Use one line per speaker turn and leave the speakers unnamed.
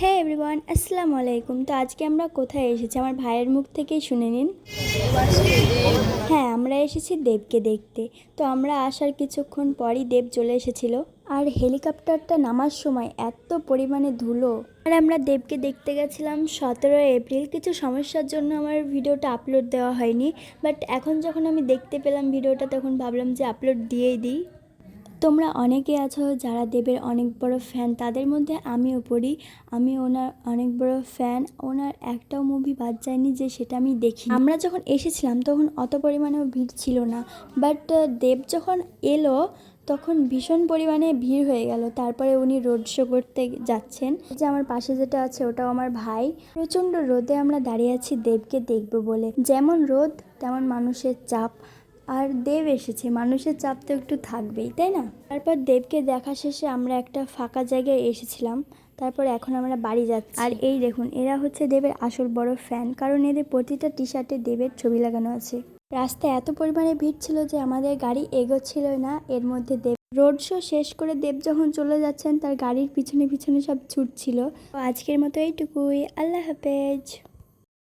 হ্যাঁ এভরিওয়ান, আসসালামু আলাইকুম। তো আজকে আমরা কোথায় এসেছি আমার ভাইয়ের মুখ থেকেই শুনে নিন। হ্যাঁ, আমরা এসেছি দেবকে দেখতে। তো আমরা আসার কিছুক্ষণ পরই দেব চলে এসেছিল। আর হেলিকপ্টারটা নামার সময় এত পরিমাণে ধুলো। আর আমরা দেবকে দেখতে গেছিলাম 17 এপ্রিল। কিছু সমস্যার জন্য আমার ভিডিওটা আপলোড দেওয়া হয়নি, বাট এখন যখন আমি দেখতে পেলাম ভিডিওটা তখন ভাবলাম যে আপলোড দিয়েই দিই। তোমরা অনেকে আছো যারা দেবের অনেক বড় ফ্যান, তাদের মধ্যে আমিও পড়ি। আমি ওনার অনেক বড় ফ্যান। ওনার একটাও মুভি বাদ যায়নি যে সেটা আমি দেখি। আমরা যখন এসেছিলাম তখন অত পরিমাণেও ভিড় ছিল না, বাট দেব যখন এলো তখন ভীষণ পরিমাণে ভিড় হয়ে গেল। তারপরে উনি রোড শো করতে যাচ্ছেন। যে আমার পাশে যেটা আছে ওটাও আমার ভাই। প্রচণ্ড রোদে আমরা দাঁড়িয়ে আছি দেবকে দেখবো বলে। যেমন রোদ তেমন মানুষের চাপ। আর দেব এসেছে, মানুষের চাপ তো একটু থাকবেই, তাই না? তারপর দেবকে দেখা শেষে আমরা একটা ফাঁকা জায়গায় এসেছিলাম। তারপর এখন আমরা বাড়ি যাচ্ছি। আর এই দেখুন, এরা হচ্ছে দেবের আসল বড় ফ্যান, কারণ এদের প্রতিটা টি শার্টে দেবের ছবি লাগানো আছে। রাস্তায় এত পরিমাণে ভিড় ছিল যে আমাদের গাড়ি এগোচ্ছিল না। এর মধ্যে দেব রোড শো শেষ করে দেব যখন চলে যাচ্ছেন তার গাড়ির পিছনে পিছনে সব ছুটছিল। তো আজকের মতো এইটুকুই। আল্লাহ হাফেজ।